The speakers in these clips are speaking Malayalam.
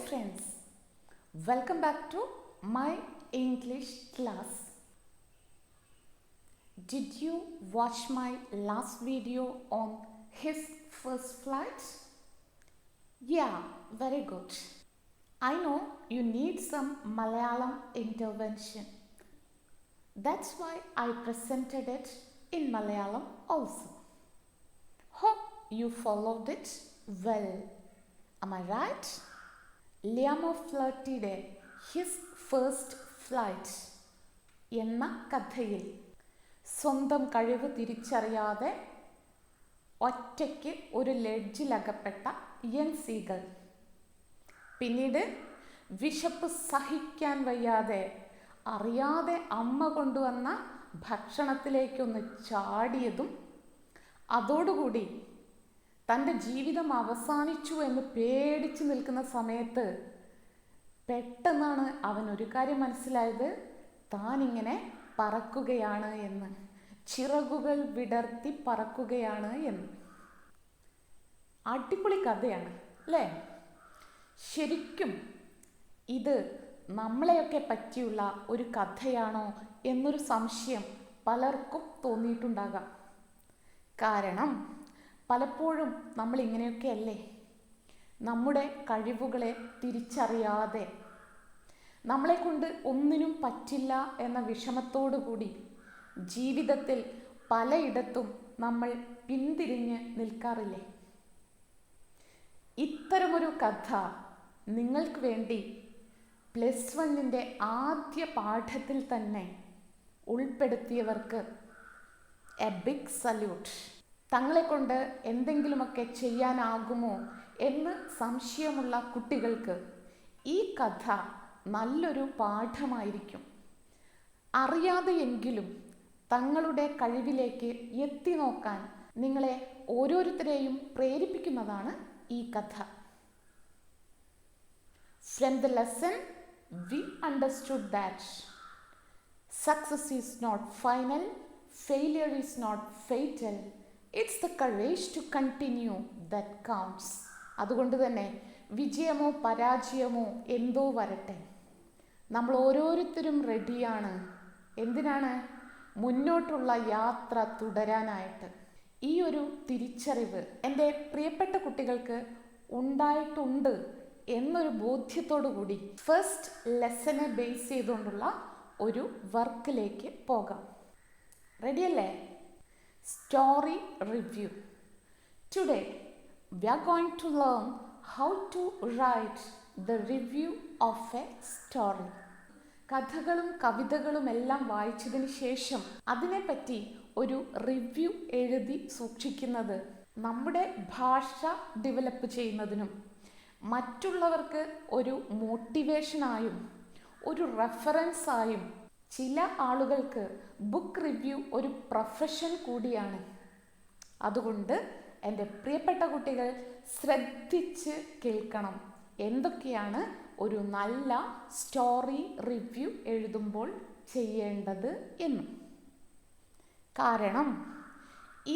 friends, welcome back to my English class. Did you watch my last video on his first flight? Yeah, very good. I know you need some Malayalam intervention. That's why I presented it in Malayalam also. Hope you followed it well. Am I right? Liam ഫ്ലേർട്ടിയുടെ ഹിസ് ഫസ്റ്റ് ഫ്ലൈറ്റ് എന്ന കഥയിൽ സ്വന്തം കഴിവ് തിരിച്ചറിയാതെ ഒറ്റയ്ക്ക് ഒരു ലെഡ്ജിലകപ്പെട്ട യങ് സീഗൾ പിന്നീട് വിശപ്പ് സഹിക്കാൻ വയ്യാതെ അറിയാതെ അമ്മ കൊണ്ടുവന്ന ഭക്ഷണത്തിലേക്കൊന്ന് ചാടിയതും അതോടുകൂടി തൻ്റെ ജീവിതം അവസാനിച്ചു എന്ന് പേടിച്ചു നിൽക്കുന്ന സമയത്ത് പെട്ടെന്നാണ് അവൻ ഒരു കാര്യം മനസ്സിലായത്, താനിങ്ങനെ പറക്കുകയാണ് എന്ന്, ചിറകുകൾ വിടർത്തി പറക്കുകയാണ് എന്ന്. അടിപൊളി കഥയാണ് അല്ലേ? ശരിക്കും ഇത് നമ്മളെയൊക്കെ പറ്റിയുള്ള ഒരു കഥയാണോ എന്നൊരു സംശയം പലർക്കും തോന്നിയിട്ടുണ്ടാകാം. കാരണം പലപ്പോഴും നമ്മൾ ഇങ്ങനെയൊക്കെ അല്ലേ, നമ്മുടെ കഴിവുകളെ തിരിച്ചറിയാതെ നമ്മളെ കൊണ്ട് ഒന്നിനും പറ്റില്ല എന്ന വിഷമത്തോടു കൂടി ജീവിതത്തിൽ പലയിടത്തും നമ്മൾ പിന്തിരിഞ്ഞ് നിൽക്കാറില്ലേ? ഇത്തരമൊരു കഥ നിങ്ങൾക്ക് വേണ്ടി +1 ആദ്യ പാഠത്തിൽ തന്നെ ഉൾപ്പെടുത്തിയവർക്ക് എ ബിഗ് സല്യൂട്ട്. തങ്ങളെ കൊണ്ട് എന്തെങ്കിലുമൊക്കെ ചെയ്യാനാകുമോ എന്ന് സംശയമുള്ള കുട്ടികൾക്ക് ഈ കഥ നല്ലൊരു പാഠമായിരിക്കും. അറിയാതെയെങ്കിലും തങ്ങളുടെ കഴിവിലേക്ക് എത്തി നോക്കാൻ നിങ്ങളെ ഓരോരുത്തരെയും പ്രേരിപ്പിക്കുന്നതാണ് ഈ കഥ. From the lesson, we understood that success is not final, failure is not fatal. It's the courage to continue that counts. അതുകൊണ്ട് തന്നെ വിജയമോ പരാജയമോ എന്തോ വരട്ടെ, നമ്മൾ ഓരോരുത്തരും റെഡിയാണ്. എന്തിനാണ്? മുന്നോട്ടുള്ള യാത്ര തുടരാനായിട്ട്. ഈ ഒരു തിരിച്ചറിവ് എൻ്റെ പ്രിയപ്പെട്ട കുട്ടികൾക്ക് ഉണ്ടായിട്ടുണ്ട് എന്നൊരു ബോധ്യത്തോടു കൂടി ഫസ്റ്റ് ലെസനെ ബേസ് ചെയ്തുകൊണ്ടുള്ള ഒരു വർക്കിലേക്ക് പോകാം. റെഡിയല്ലേ? Story review. Today we are going to learn how to write the review of a story. കഥകളും കവിതകളും എല്ലാം വായിച്ചതിന് ശേഷം അതിനെപ്പറ്റി ഒരു റിവ്യൂ എഴുതി സൂക്ഷിക്കുന്നത് നമ്മുടെ ഭാഷ ഡെവലപ്പ് ചെയ്യുന്നതിനും മറ്റുള്ളവർക്ക് ഒരു മോട്ടിവേഷനായും ഒരു റെഫറൻസായും, ചില ആളുകൾക്ക് ബുക്ക് റിവ്യൂ ഒരു പ്രൊഫഷൻ കൂടിയാണ്. അതുകൊണ്ട് എൻ്റെ പ്രിയപ്പെട്ട കുട്ടികൾ ശ്രദ്ധിച്ച് കേൾക്കണം എന്തൊക്കെയാണ് ഒരു നല്ല സ്റ്റോറി റിവ്യൂ എഴുതുമ്പോൾ ചെയ്യേണ്ടത് എന്ന്. കാരണം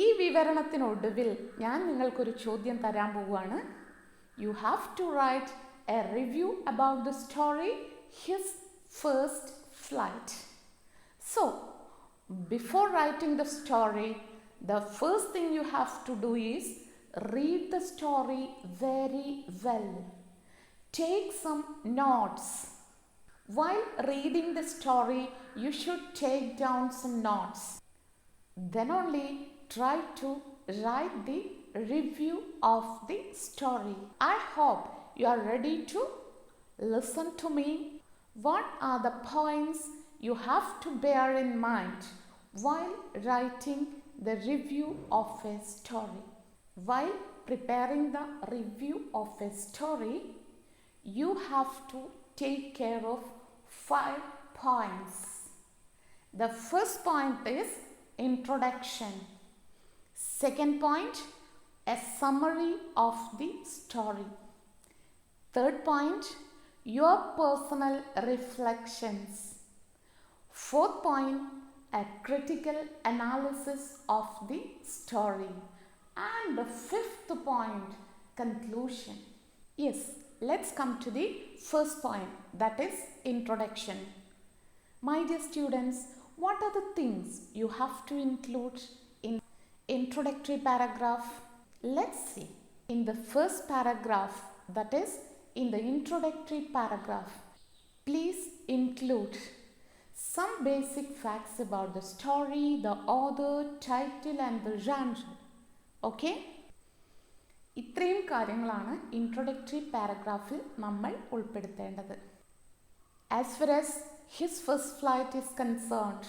ഈ വിവരണത്തിനൊടുവിൽ ഞാൻ നിങ്ങൾക്കൊരു ചോദ്യം തരാൻ പോവുകയാണ്. You have to write a review about the story his first flight. So, before writing the story, the first thing you have to do is read the story very well. Take some notes. While reading the story, you should take down some notes. Then only try to write the review of the story. I hope you are ready to listen to me. What are the points you have to bear in mind while writing the review of a story? While preparing the review of a story, you have to take care of 5 points. The first point is introduction. Second point, a summary of the story. Third point, your personal reflections. Fourth point, a critical analysis of the story. And the fifth point, conclusion. Yes, let's come to the first point, that is introduction. My dear students, what are the things you have to include in introductory paragraph? Let's see. In the first paragraph, that is in the introductory paragraph, please include some basic facts about the story, the author, title and the genre. Okay? ഇത്രയും കാര്യങ്ങളാണ് ഇൻട്രൊഡക്ടറി പാരഗ്രാഫിൽ നമ്മൾ ഉൾപ്പെടുത്തേണ്ടത്. As far as his first flight is concerned,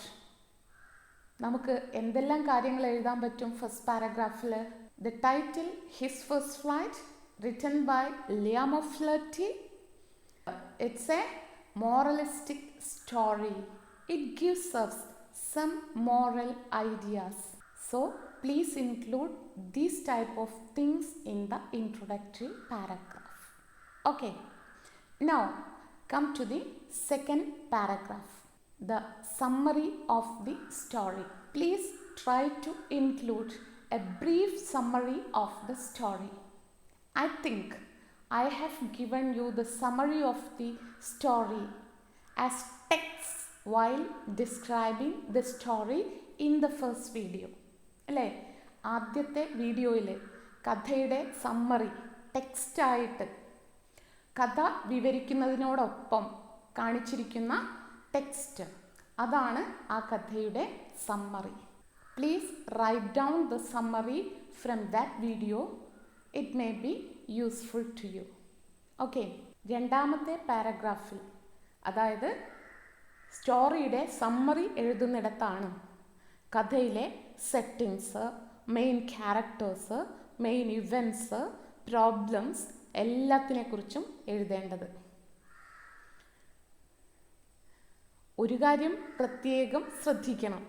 നമുക്ക് എന്തെല്ലാം കാര്യങ്ങൾ എഴുതാൻ പറ്റും ഫസ്റ്റ് പാരഗ്രാഫിൽ? The title his first flight, written by Liam Flaherty. It's a moralistic story. It gives us some moral ideas. So please include these type of things in the introductory paragraph. Okay, now come to the second paragraph, the summary of the story. Please try to include a brief summary of the story. I think I have given you the summary of the story as text while describing the story in the first video. അല്ലേ, ആദ്യത്തെ വീഡിയോയിൽ കഥയുടെ സമ്മറി ടെക്സ്റ്റായിട്ട് കഥ വിവരിക്കുന്നതിനോടൊപ്പം കാണിച്ചിരിക്കുന്ന ടെക്സ്റ്റ്, അതാണ് ആ കഥയുടെ summary. Please write down the summary from that video. It may be useful to you. Okay, രണ്ടാമത്തെ പാരഗ്രാഫിൽ, അതായത് സ്റ്റോറിയുടെ സമ്മറി എഴുതുന്നിടത്താണ് കഥയിലെ settings, main characters, main events, problems എല്ലാത്തിനെക്കുറിച്ചും എഴുതേണ്ടത്. ഒരു കാര്യം പ്രത്യേകം ശ്രദ്ധിക്കണം.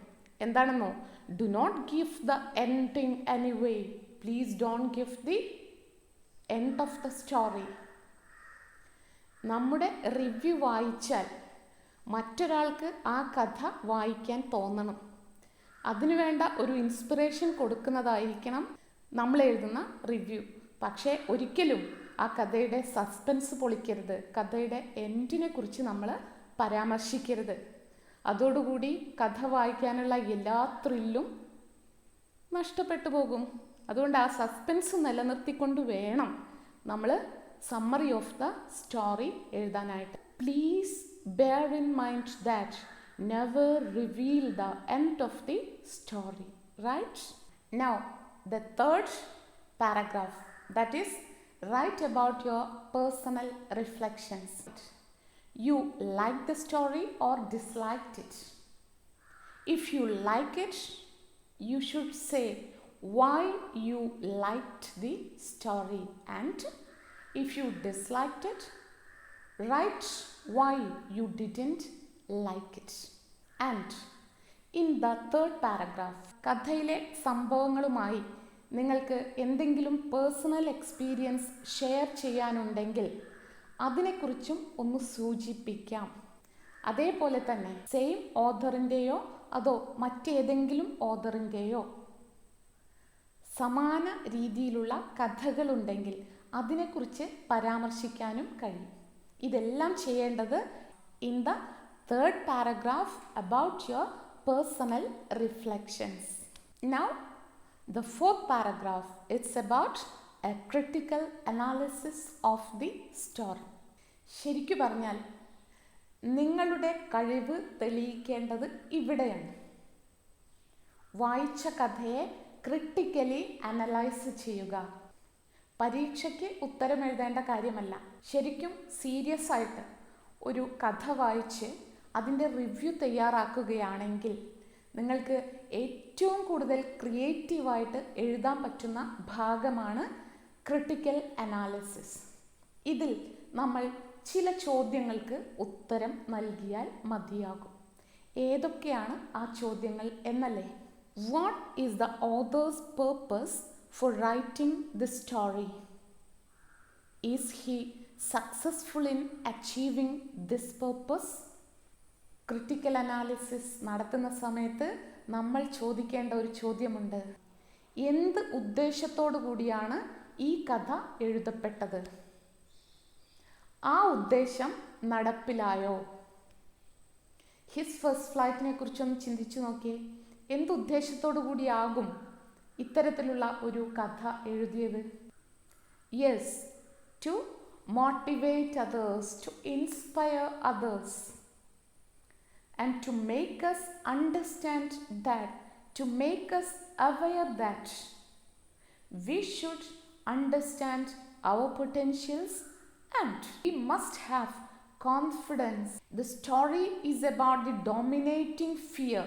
എന്താണെന്നോ? Do not give the ending anyway. Please don't give the end of the story. നമ്മുടെ റിവ്യൂ വായിച്ചാൽ മറ്റൊരാൾക്ക് ആ കഥ വായിക്കാൻ തോന്നണം. അതിനുവേണ്ട ഒരു ഇൻസ്പിറേഷൻ കൊടുക്കുന്നതായിരിക്കണം നമ്മൾ എഴുതുന്ന റിവ്യൂ. പക്ഷേ ഒരിക്കലും ആ കഥയുടെ സസ്പെൻസ് പൊളിക്കരുത്, കഥയുടെ എൻഡിനെ കുറിച്ച് നമ്മൾ പരാമർശിക്കരുത്. അതോടുകൂടി കഥ വായിക്കാനുള്ള എല്ലാ ത്രില്ലും നഷ്ടപ്പെട്ടു പോകും. അതുകൊണ്ട് ആ സസ്പെൻസ് നിലനിർത്തിക്കൊണ്ട് വേണം നമ്മൾ സമ്മറി ഓഫ് ദ സ്റ്റോറി എഴുതാനായിട്ട്. Please bear in mind that never reveal the end of the story, right? Now the third paragraph, that is write about your personal reflections. You like the story or disliked it? If you like it, you should say why you liked the story, and if you disliked it, write why you didn't like it. And in the third paragraph, കഥയിലെ സംഭവങ്ങളുമായി നിങ്ങൾക്ക് എന്തെങ്കിലും പേഴ്സണൽ എക്സ്പീരിയൻസ് ഷെയർ ചെയ്യാനുണ്ടെങ്കിൽ അതിനെക്കുറിച്ചും ഒന്ന് സൂചിപ്പിക്കാം. അതേപോലെ തന്നെ സെയിം ഓഥറിൻ്റെയോ അതോ മറ്റേതെങ്കിലും ഓഥറിൻ്റെയോ സമാന രീതിയിലുള്ള കഥകളുണ്ടെങ്കിൽ അതിനെക്കുറിച്ച് പരാമർശിക്കാനും കഴിയും. ഇതെല്ലാം ചെയ്യേണ്ടത് in the third paragraph about your personal reflections. Now the fourth paragraph, it's about A critical analysis of the story. ശരിക്കു പറഞ്ഞാൽ നിങ്ങളുടെ കഴിവ് തെളിയിക്കേണ്ടത് ഇവിടെയാണ്. വായിച്ച കഥയെ ക്രിട്ടിക്കലി അനലൈസ് ചെയ്യുക. പരീക്ഷയ്ക്ക് ഉത്തരം എഴുതേണ്ട കാര്യമല്ല. ശരിക്കും സീരിയസ് ആയിട്ട് ഒരു കഥ വായിച്ച് അതിൻ്റെ റിവ്യൂ തയ്യാറാക്കുകയാണെങ്കിൽ നിങ്ങൾക്ക് ഏറ്റവും കൂടുതൽ ക്രിയേറ്റീവായിട്ട് എഴുതാൻ പറ്റുന്ന ഭാഗമാണ് ക്രിട്ടിക്കൽ അനാലിസിസ്. ഇതിൽ നമ്മൾ ചില ചോദ്യങ്ങൾക്ക് ഉത്തരം നൽകിയാൽ മതിയാകും. ഏതൊക്കെയാണ് ആ ചോദ്യങ്ങൾ എന്നല്ലേ? What is the authors purpose for writing the story? Is he successful in achieving this purpose? Critical analysis നടത്തുന്ന സമയത്ത് നമ്മൾ ചോദിക്കേണ്ട ഒരു ചോദ്യമുണ്ട്. എന്ത് ഉദ്ദേശത്തോടു കൂടിയാണ് ഈ കഥ എഴുതപ്പെട്ടത്? ആ ഉദ്ദേശം നടപ്പിലായോ? ഹിസ് ഫസ്റ്റ് ഫ്ലൈറ്റിനെ കുറിച്ചൊന്ന് ചിന്തിച്ചു നോക്കിയേ. എന്തുദ്ദേശത്തോടു കൂടിയാകും ഇത്തരത്തിലുള്ള ഒരു കഥ എഴുതിയത്? Yes, to motivate others, to inspire others, and to make us understand that, to make us aware that we should understand our potentials and we must have confidence. The story is about the dominating fear.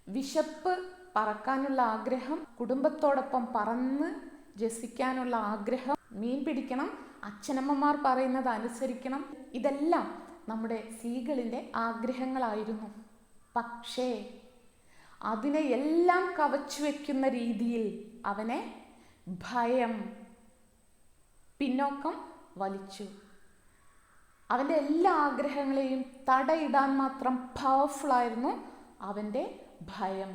വിശപ്പ്, പറക്കാനുള്ള ആഗ്രഹം, കുടുംബത്തോടൊപ്പം പറന്ന് രസിക്കാനുള്ള ആഗ്രഹം, മീൻ പിടിക്കണം, അച്ഛനമ്മമാർ പറയുന്നത് അനുസരിക്കണം, ഇതെല്ലാം നമ്മുടെ സീകളിൻ്റെ ആഗ്രഹങ്ങളായിരുന്നു. പക്ഷേ അതിനെ എല്ലാം കവച്ചു വയ്ക്കുന്ന രീതിയിൽ അവനെ ഭയം പിന്നോക്കം വലിച്ചു. അവൻ്റെ എല്ലാ ആഗ്രഹങ്ങളെയും തടയിടാൻ മാത്രം പവർഫുൾ ആയിരുന്നു അവൻ്റെ ഭയം.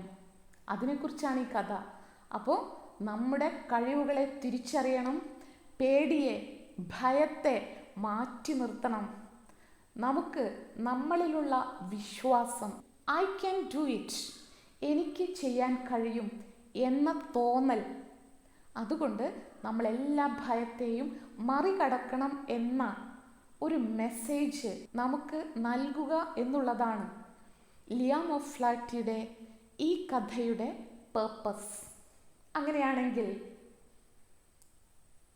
അതിനെക്കുറിച്ചാണ് ഈ കഥ. അപ്പോൾ നമ്മുടെ കഴിവുകളെ തിരിച്ചറിയണം, പേടിയെ, ഭയത്തെ മാറ്റി നിർത്തണം. നമുക്ക് നമ്മളിലുള്ള വിശ്വാസം, ഐ ക്യാൻ ഡു ഇറ്റ്, എനിക്ക് ചെയ്യാൻ കഴിയും എന്ന തോന്നൽ, അതുകൊണ്ട് നമ്മളെല്ലാ ഭയത്തെയും മറികടക്കണം എന്ന ഒരു മെസ്സേജ് നമുക്ക് നൽകുക എന്നുള്ളതാണ് ലിയാം ഓഫ് ഫ്ലാറ്റിയുടെ ഈ കഥയുടെ പേർപ്പസ്. അങ്ങനെയാണെങ്കിൽ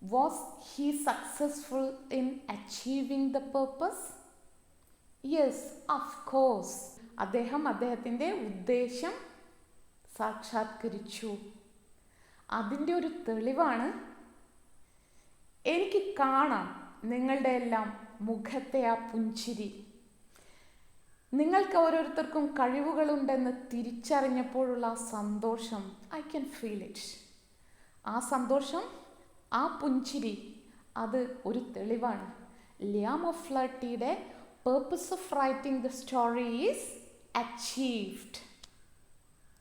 was he successful in achieving the purpose? Yes, of course. അദ്ദേഹത്തിൻ്റെ ഉദ്ദേശം സാക്ഷാത്കരിച്ചു. അതിൻ്റെ ഒരു തെളിവാണ് എനിക്ക് കാണാം നിങ്ങളുടെ എല്ലാം മുഖത്തെ ആ പുഞ്ചിരി. നിങ്ങൾക്ക് ഓരോരുത്തർക്കും കഴിവുകളുണ്ടെന്ന് തിരിച്ചറിഞ്ഞപ്പോഴുള്ള സന്തോഷം, ഐ ക്യാൻ ഫീൽ ഇറ്റ്. ആ സന്തോഷം, ആ പുഞ്ചിരി, അത് ഒരു തെളിവാണ്. ലിയാം ഓഫ് ഫ്ലാറ്റിയുടെ purpose of writing the story is achieved.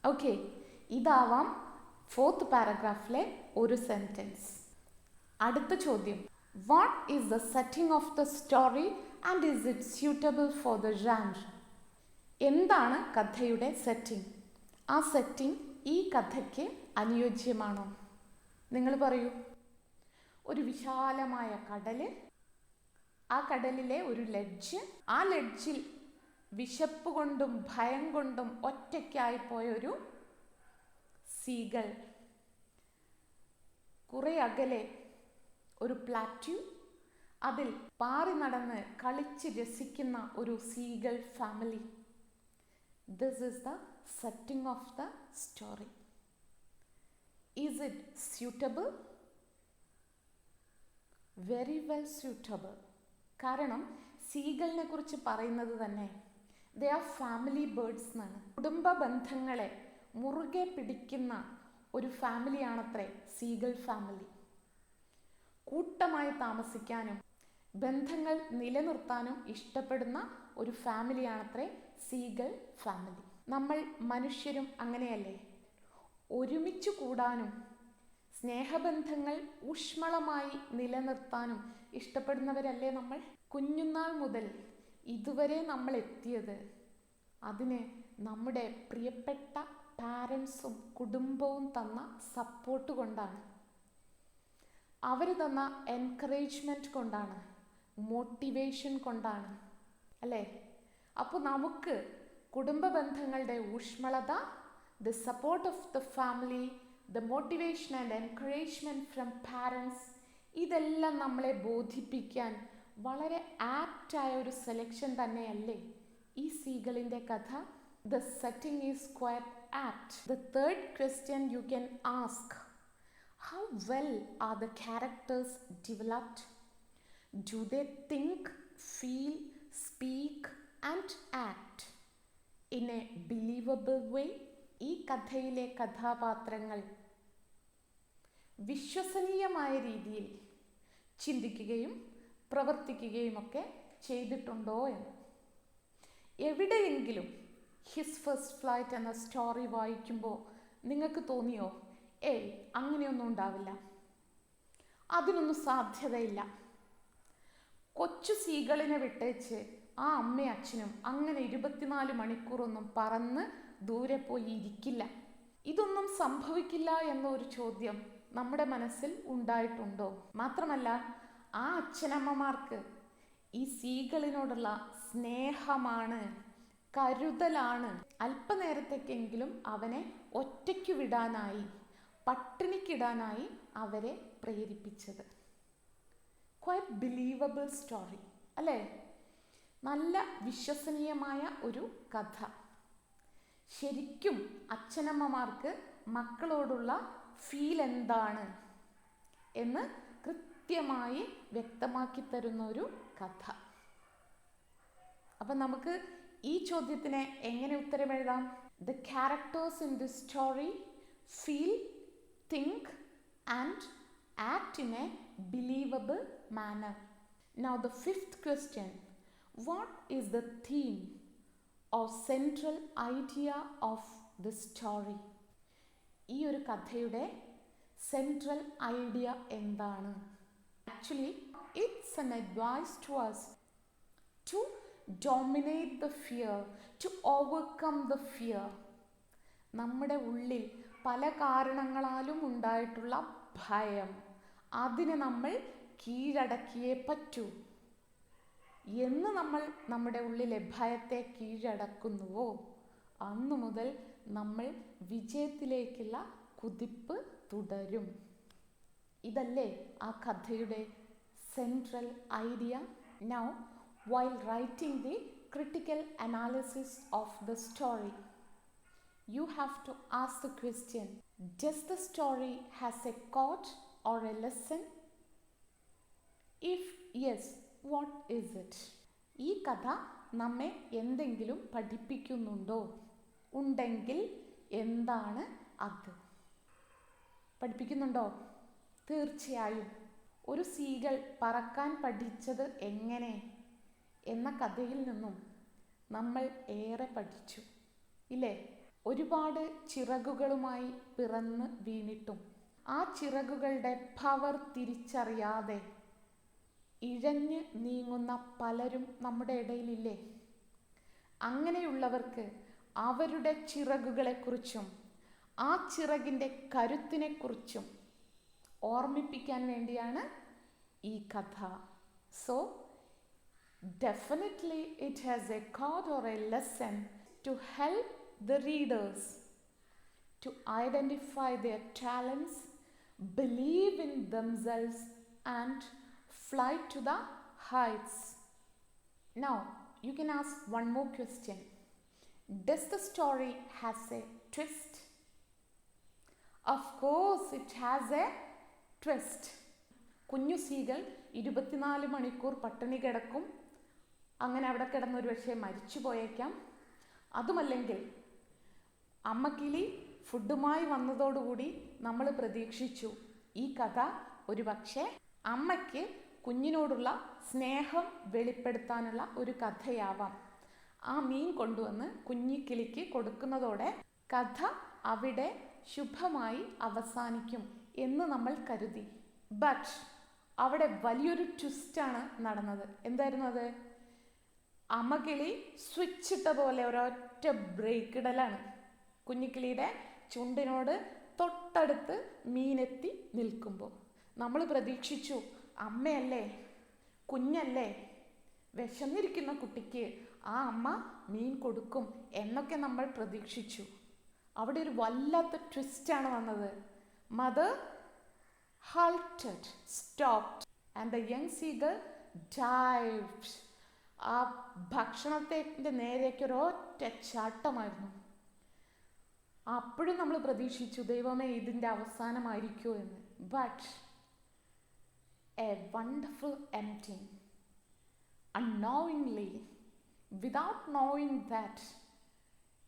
Okay, ഇതാവാം 4th പാരഗ്രാഫിലെ ഒരു സെൻറ്റൻസ്. അടുത്ത ചോദ്യം, what is the setting of the story and is it suitable for the genre? എന്താണ് കഥയുടെ സെറ്റിംഗ്? ആ സെറ്റിംഗ് ഈ കഥയ്ക്ക് അനുയോജ്യമാണോ? നിങ്ങൾ പറയൂ. ഒരു വിശാലമായ കടൽ, ആ കടലിലെ ഒരു ലഡ്ജ്, ആ ലഡ്ജിൽ വിശപ്പ് കൊണ്ടും ഭയം കൊണ്ടും ഒറ്റയ്ക്കായിപ്പോയ ഒരു സീകൾ, കുറെ അകലെ ഒരു പ്ലാറ്റ്യൂ, അതിൽ പാറി നടന്ന് കളിച്ച് രസിക്കുന്ന ഒരു seagull family. This is the setting of the story. Is it suitable? Very well suitable. കാരണം സീകളിനെ കുറിച്ച് പറയുന്നത് തന്നെ ദേ ആർ ഫാമിലി ബേർഡ്സ് എന്നാണ്. കുടുംബ ബന്ധങ്ങളെ മുറുകെ പിടിക്കുന്ന ഒരു ഫാമിലിയാണത്രേ സീകൾ ഫാമിലി. കൂട്ടമായി താമസിക്കാനും ബന്ധങ്ങൾ നിലനിർത്താനും ഇഷ്ടപ്പെടുന്ന ഒരു ഫാമിലിയാണത്രേ സീകൾ ഫാമിലി. നമ്മൾ മനുഷ്യരും അങ്ങനെയല്ലേ? ഒരുമിച്ച് കൂടാനും സ്നേഹബന്ധങ്ങൾ ഊഷ്മളമായി നിലനിർത്താനും ഇഷ്ടപ്പെടുന്നവരല്ലേ നമ്മൾ? കുഞ്ഞുനാൾ മുതൽ ഇതുവരെ നമ്മൾ എത്തിയത് അതിന് നമ്മുടെ പ്രിയപ്പെട്ട പാരൻസും കുടുംബവും തന്ന സപ്പോർട്ട് കൊണ്ടാണ്. അവർ തന്ന എൻകറേജ്മെൻറ്റ് കൊണ്ടാണ്, മോട്ടിവേഷൻ കൊണ്ടാണ്, അല്ലേ? അപ്പോൾ നമുക്ക് കുടുംബ ബന്ധങ്ങളുടെ ഊഷ്മളത, the support of the family, the motivation and encouragement from parents, ഇതെല്ലാം നമ്മളെ ബോധിപ്പിക്കാൻ വളരെ ആപ്റ്റായ ഒരു സെലക്ഷൻ തന്നെയല്ലേ ഈ സീകളിൻ്റെ കഥ? The setting is quiet apt. The third question you can ask, how well are the characters developed? Do they think, feel, speak and act in a believable way? ഈ കഥയിലെ കഥാപാത്രങ്ങൾ വിശ്വസനീയമായ രീതിയിൽ ചിന്തിക്കുകയും പ്രവർത്തിക്കുകയും ഒക്കെ ചെയ്തിട്ടുണ്ടോ എന്ന്. എവിടെയെങ്കിലും ഹിസ് ഫസ്റ്റ് ഫ്ലൈറ്റ് എന്ന സ്റ്റോറി വായിക്കുമ്പോൾ നിങ്ങൾക്ക് തോന്നിയോ, ഏയ് അങ്ങനെയൊന്നും ഉണ്ടാവില്ല, അതിനൊന്നും സാധ്യതയില്ല, കൊച്ചു സീകളിനെ വിട്ടേച്ച് ആ അമ്മയും അച്ഛനും അങ്ങനെ 24 മണിക്കൂറൊന്നും പറന്ന് ദൂരെ പോയി ഇരിക്കില്ല. ഇതൊന്നും സംഭവിക്കില്ല എന്നൊരു ചോദ്യം നമ്മുടെ മനസ്സിൽ ഉണ്ടായിട്ടുണ്ടോ? മാത്രമല്ല, ആ അച്ഛനമ്മമാർക്ക് ഈ സീകളിനോടുള്ള സ്നേഹമാണ്, കരുതലാണ് അല്പനേരത്തേക്കെങ്കിലും അവനെ ഒറ്റയ്ക്ക് വിടാനായി, പട്ടിണിക്കിടാനായി അവരെ പ്രേരിപ്പിച്ചത്. ക്വൈറ്റ് ബിലീവബിൾ സ്റ്റോറി അല്ലേ? നല്ല വിശ്വസനീയമായ ഒരു കഥ. ശരിക്കും അച്ഛനമ്മമാർക്ക് മക്കളോടുള്ള ഫീൽ എന്താണ് എന്ന് കൃത്യമായി വ്യക്തമാക്കി തരുന്ന ഒരു കഥ. അപ്പം നമുക്ക് ഈ ചോദ്യത്തിന് എങ്ങനെ ഉത്തരം എഴുതാം? The characters in this story feel, think and act in a believable manner. Now the fifth question, what is the theme or central idea of the story? ഈ ഒരു കഥയുടെ സെൻട്രൽ ഐഡിയ എന്താണ്? Actually, it's an advice to us to dominate the fear, to overcome the fear. നമ്മുടെ ഉള്ളിൽ പല കാരണങ്ങളാലും ഉണ്ടായിട്ടുള്ള ഭയം, അതിനെ നമ്മൾ കീഴടക്കിയേ പറ്റൂ. എന്ന് നമ്മൾ നമ്മുടെ ഉള്ളിലെ ഭയത്തെ കീഴടക്കുന്നുവോ അന്നു മുതൽ നമ്മൾ വിജയത്തിലേക്കുള്ള കുതിപ്പ് തുടരും. ഇതല്ലേ ആ കഥയുടെ central idea? Now, while writing the critical analysis of the story, you have to ask the question, does the story has a quote or a lesson? If yes, what is it? ഈ കഥ നമ്മെ എന്തെങ്കിലും പഠിപ്പിക്കുന്നുണ്ടോ? ഉണ്ടെങ്കിൽ എന്താണ് അത്? പഠിപ്പിക്കുന്നുണ്ടോ? തീർച്ചയായും. ഒരു സീകൾ പറക്കാൻ പഠിച്ചത് എങ്ങനെ എന്ന കഥയിൽ നിന്നും നമ്മൾ ഏറെ പഠിച്ചു ഇല്ലേ? ഒരുപാട് ചിറകുകളുമായി പിറന്ന് വീണിട്ടും ആ ചിറകുകളുടെ പവർ തിരിച്ചറിയാതെ ഇഴഞ്ഞ് നീങ്ങുന്ന പലരും നമ്മുടെ ഇടയിലില്ലേ? അങ്ങനെയുള്ളവർക്ക് അവരുടെ ചിറകുകളെക്കുറിച്ചും ആ ചിറകിൻ്റെ കരുത്തിനെക്കുറിച്ചും ഓർമ്മിപ്പിക്കാൻ വേണ്ടിയാണ് ഈ കഥ. So definitely it has a code or a lesson to help the readers to identify their talents, believe in themselves and fly to the heights. Now you can ask one more question. Does the story has a twist? Of course it has a twist. കുഞ്ഞു സീകൾ 24 മണിക്കൂർ പട്ടിണി കിടക്കും. അങ്ങനെ അവിടെ കിടന്നൊരു പക്ഷേ മരിച്ചു പോയേക്കാം. അതുമല്ലെങ്കിൽ അമ്മക്കിളി ഫുഡുമായി വന്നതോടുകൂടി നമ്മൾ പ്രതീക്ഷിച്ചു ഈ കഥ ഒരു പക്ഷേ അമ്മയ്ക്ക് കുഞ്ഞിനോടുള്ള സ്നേഹം വെളിപ്പെടുത്താനുള്ള ഒരു കഥയാവാം. ആ മീൻ കൊണ്ടുവന്ന് കുഞ്ഞിക്കിളിക്ക് കൊടുക്കുന്നതോടെ കഥ അവിടെ ശുഭമായി അവസാനിക്കും എന്ന് നമ്മൾ കരുതി. ബട്ട് അവിടെ വലിയൊരു ട്വിസ്റ്റാണ് നടന്നത്. എന്തായിരുന്നു അത്? അമ്മക്കിളി സ്വിച്ച് ഇട്ട പോലെ ഒരൊറ്റ ബ്രേക്ക് ഇടലാണ്. കുഞ്ഞിക്കിളിയുടെ ചുണ്ടിനോട് തൊട്ടടുത്ത് മീനെത്തി നിൽക്കുമ്പോൾ നമ്മൾ പ്രതീക്ഷിച്ചു, അമ്മയല്ലേ, കുഞ്ഞല്ലേ, വിശന്നിരിക്കുന്ന കുട്ടിക്ക് ആ അമ്മ മീൻ കൊടുക്കും എന്നൊക്കെ നമ്മൾ പ്രതീക്ഷിച്ചു. അവിടെ ഒരു വല്ലാത്ത ട്വിസ്റ്റാണ് വന്നത്. Mother halted, stopped and the young seagull dived. ആ ഭക്ഷണത്തിൻ്റെ നേരേക്ക് ഒരൊറ്റ ചാട്ടമായിരുന്നു. അപ്പോഴും നമ്മൾ പ്രതീക്ഷിച്ചു, ദൈവമേ ഇതിൻ്റെ അവസാനമായിരിക്കുമോ എന്ന്. But A wonderful ending. unknowingly, without knowing that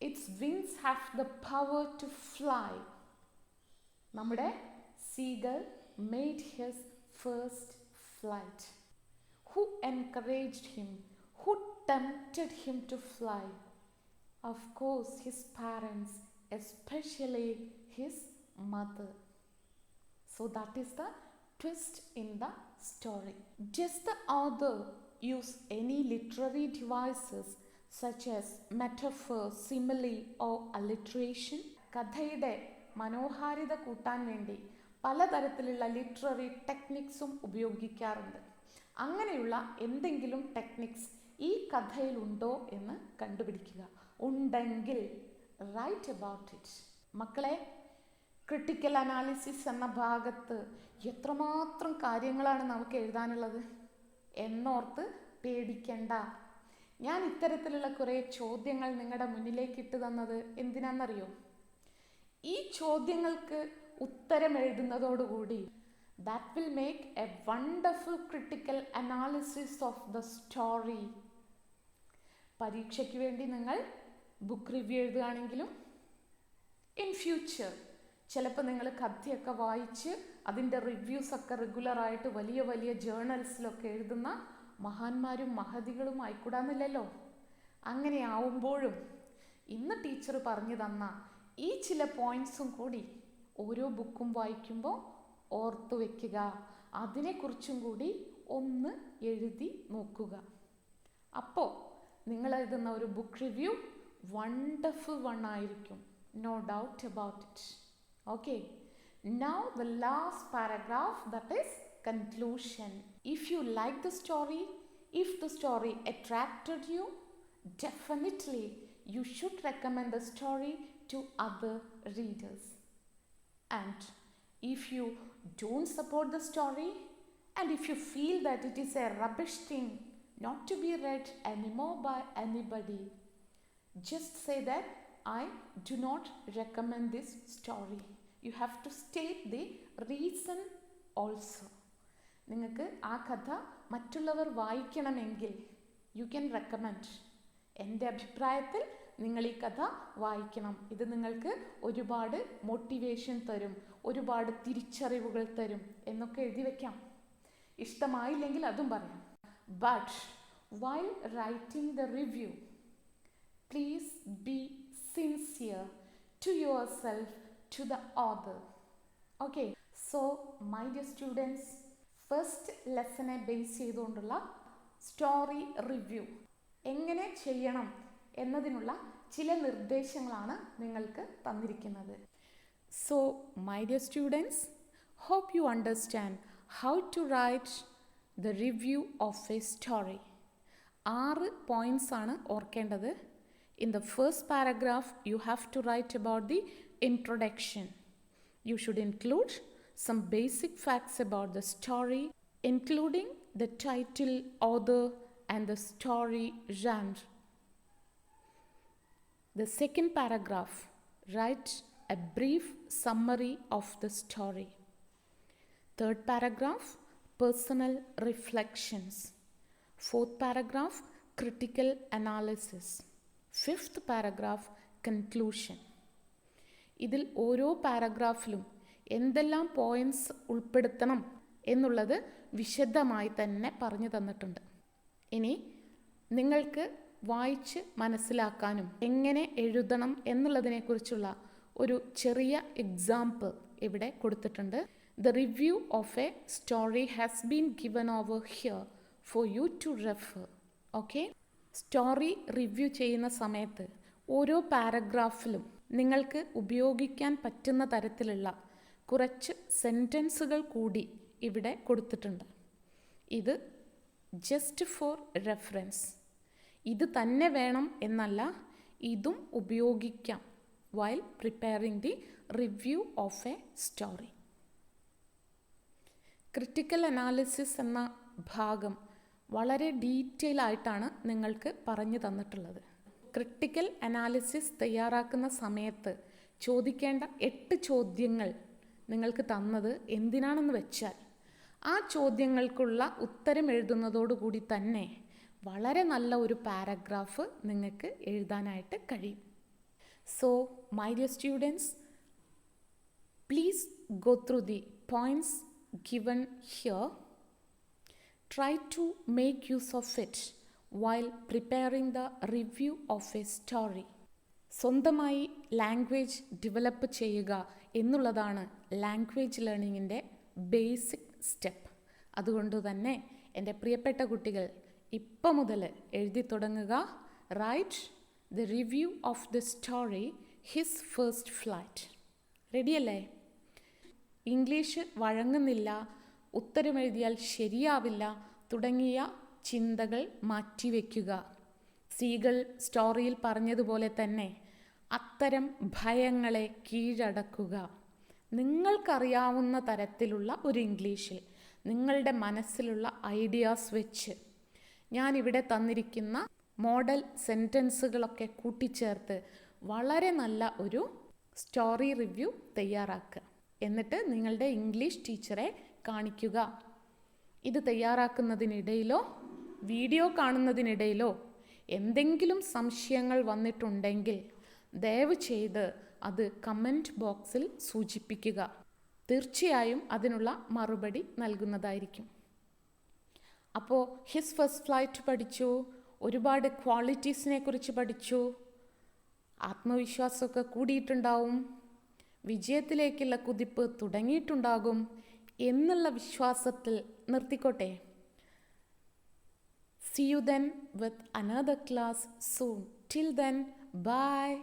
its wings have the power to fly, നമ്മുടെ seagull made his first flight. Who encouraged him? Who tempted him to fly? Of course, his parents, especially his mother. So that is the twist in the story. Does the author use any literary devices such as metaphor, simile or alliteration. കഥയുടെ മനോഹാരിത കൂട്ടാൻ വേണ്ടി പലതരത്തിലുള്ള ലിറ്റററി ടെക്നിക്സും ഉപയോഗിക്കാറുണ്ട്. അങ്ങനെയുള്ള എന്തെങ്കിലും ടെക്നിക്സ് ഈ കഥയിലുണ്ടോ എന്ന് കണ്ടുപിടിക്കുക. ഉണ്ടെങ്കിൽ റൈറ്റ് അബൌട്ട് ഇറ്റ്. മക്കളെ, ക്രിട്ടിക്കൽ അനാലിസിസ് എന്ന ഭാഗത്ത് എത്രമാത്രം കാര്യങ്ങളാണ് നമുക്ക് എഴുതാനുള്ളത് എന്നോർത്ത് പേടിക്കണ്ട. ഞാൻ ഇത്തരത്തിലുള്ള കുറേ ചോദ്യങ്ങൾ നിങ്ങളുടെ മുന്നിലേക്ക് ഇട്ട് തന്നത് എന്തിനാണെന്നറിയോ? ഈ ചോദ്യങ്ങൾക്ക് ഉത്തരം എഴുതുന്നതോടുകൂടി that will make a wonderful critical analysis of the story. പരീക്ഷയ്ക്ക് വേണ്ടി നിങ്ങൾ ബുക്ക് റിവ്യൂ എഴുതുകയാണെങ്കിലും ഇൻ ഫ്യൂച്ചർ ചിലപ്പോൾ നിങ്ങൾ കഥയൊക്കെ വായിച്ച് അതിൻ്റെ റിവ്യൂസൊക്കെ റെഗുലറായിട്ട് വലിയ വലിയ ജേർണൽസിലൊക്കെ എഴുതുന്ന മഹാന്മാരും മഹതികളും ആയിക്കൂടാന്നില്ലല്ലോ. അങ്ങനെ ആവുമ്പോഴും ഇന്ന് ടീച്ചർ പറഞ്ഞു തന്ന ഈ ചില പോയിൻറ്സും കൂടി ഓരോ ബുക്കും വായിക്കുമ്പോൾ ഓർത്തു വയ്ക്കുക. അതിനെക്കുറിച്ചും കൂടി ഒന്ന് എഴുതി നോക്കുക. അപ്പോൾ നിങ്ങൾ എഴുതുന്ന ഒരു ബുക്ക് റിവ്യൂ വണ്ടർഫുൾ വൺ ആയിരിക്കും. No doubt about it. Okay, now the last paragraph, that is conclusion. If you like the story, if the story attracted you, definitely you should recommend the story to other readers. And if you don't support the story, and if you feel that it is a rubbish thing not to be read anymore by anybody, just say that I do not recommend this story. You have to state the reason also. നിങ്ങൾക്ക് ആ കഥ മറ്റുള്ളവർ വായിക്കണമെങ്കിൽ യു ക്യാൻ റെക്കമെൻഡ്. എൻ്റെ അഭിപ്രായത്തിൽ നിങ്ങൾ ഈ കഥ വായിക്കണം. ഇത് നിങ്ങൾക്ക് ഒരുപാട് മോട്ടിവേഷൻ തരും, ഒരുപാട് തിരിച്ചറിവുകൾ തരും എന്നൊക്കെ എഴുതി വയ്ക്കാം. ഇഷ്ടമായില്ലെങ്കിൽ അതും പറയാം. But while writing the review, please be sincere to yourself, to the author. Okay, so my dear students, first lesson base ചെയ്തുകൊണ്ടുള്ള സ്റ്റോറി റിവ്യൂ എങ്ങനെ ചെയ്യണം എന്നതിനുള്ള ചില നിർദ്ദേശങ്ങളാണ് നിങ്ങൾക്ക് തന്നിരിക്കുന്നത്. So my dear students, hope you understand how to write the review of a story. 6 points ആണ് ഓർക്കേണ്ടത്. In the first paragraph, you have to write about the introduction. You should include some basic facts about the story, including the title, author, and the story genre. The second paragraph, write a brief summary of the story. Third paragraph, personal reflections. Fourth paragraph, critical analysis. Fifth paragraph, conclusion. ഇതിൽ ഓരോ പാരഗ്രാഫിലും എന്തെല്ലാം പോയിൻറ്റ്സ് ഉൾപ്പെടുത്തണം എന്നുള്ളത് വിശദമായി തന്നെ പറഞ്ഞു തന്നിട്ടുണ്ട്. ഇനി നിങ്ങൾക്ക് വായിച്ച് മനസ്സിലാക്കാനും എങ്ങനെ എഴുതണം എന്നുള്ളതിനെക്കുറിച്ചുള്ള ഒരു ചെറിയ എക്സാമ്പിൾ ഇവിടെ കൊടുത്തിട്ടുണ്ട്. The review of a story has been given over here for you to refer. Okay? Story review ചെയ്യുന്ന സമയത്ത് ഓരോ പാരഗ്രാഫിലും നിങ്ങൾക്ക് ഉപയോഗിക്കാൻ പറ്റുന്ന തരത്തിലുള്ള കുറച്ച് സെൻറ്റൻസുകൾ കൂടി ഇവിടെ കൊടുത്തിട്ടുണ്ട്. ഇത് ജസ്റ്റ് ഫോർ റെഫറൻസ്. ഇത് തന്നെ വേണം എന്നല്ല, ഇതും ഉപയോഗിക്കാം while preparing the review of A story. Critical analysis എന്ന ഭാഗം വളരെ ഡീറ്റെയിൽ ആയിട്ടാണ് നിങ്ങൾക്ക് പറഞ്ഞു തന്നിട്ടുള്ളത്. ക്രിട്ടിക്കൽ അനാലിസിസ് തയ്യാറാക്കുന്ന സമയത്ത് ചോദിക്കേണ്ട 8 ചോദ്യങ്ങൾ നിങ്ങൾക്ക് തന്നത് എന്തിനാണെന്ന് വെച്ചാൽ ആ ചോദ്യങ്ങൾക്കുള്ള ഉത്തരം എഴുതുന്നതോടുകൂടി തന്നെ വളരെ നല്ല ഒരു പാരഗ്രാഫ് നിങ്ങൾക്ക് എഴുതാനായിട്ട് കഴിയും. So my dear students, please go through the points given here. Try to make use of it while preparing the review of a story. സ്വന്തമായി ലാംഗ്വേജ് ഡെവലപ്പ് ചെയ്യുക എന്നുള്ളതാണ് ലാംഗ്വേജ് ലേണിങ്ങിൻ്റെ ബേസിക് സ്റ്റെപ്പ്. അതുകൊണ്ട് തന്നെ എൻ്റെ പ്രിയപ്പെട്ട കുട്ടികൾ, ഇപ്പം മുതൽ എഴുതി തുടങ്ങുക. Write the review of the story his first flight. റെഡിയല്ലേ? ഇംഗ്ലീഷ് വഴങ്ങുന്നില്ല, ഉത്തരമെഴുതിയാൽ ശരിയാവില്ല തുടങ്ങിയ ചിന്തകൾ മാറ്റിവെക്കുക. സീഗൾ സ്റ്റോറിയിൽ പറഞ്ഞതുപോലെ തന്നെ അത്തരം ഭയങ്ങളെ കീഴടക്കുക. നിങ്ങൾക്കറിയാവുന്ന തരത്തിലുള്ള ഒരു ഇംഗ്ലീഷിൽ നിങ്ങളുടെ മനസ്സിലുള്ള ഐഡിയാസ് വെച്ച് ഞാനിവിടെ തന്നിരിക്കുന്ന മോഡൽ സെൻറ്റൻസുകളൊക്കെ കൂട്ടിച്ചേർത്ത് വളരെ നല്ല ഒരു സ്റ്റോറി റിവ്യൂ തയ്യാറാക്കുക. എന്നിട്ട് നിങ്ങളുടെ ഇംഗ്ലീഷ് ടീച്ചറെ കാണിക്കുക. ഇത് തയ്യാറാക്കുന്നതിനിടയിലോ വീഡിയോ കാണുന്നതിനിടയിലോ എന്തെങ്കിലും സംശയങ്ങൾ വന്നിട്ടുണ്ടെങ്കിൽ ദയവ് ചെയ്ത് അത് കമൻറ്റ് ബോക്സിൽ സൂചിപ്പിക്കുക. തീർച്ചയായും അതിനുള്ള മറുപടി നൽകുന്നതായിരിക്കും. അപ്പോൾ ഹിസ് ഫസ്റ്റ് ഫ്ലൈറ്റ് പഠിച്ചു, ഒരുപാട് ക്വാളിറ്റീസിനെ കുറിച്ച് പഠിച്ചു, ആത്മവിശ്വാസമൊക്കെ കൂടിയിട്ടുണ്ടാവും, വിജയത്തിലേക്കുള്ള കുതിപ്പ് തുടങ്ങിയിട്ടുണ്ടാകും എന്നുള്ള വിശ്വാസത്തിൽ നിർത്തിക്കോട്ടെ. See you then with another class soon. Till then, bye.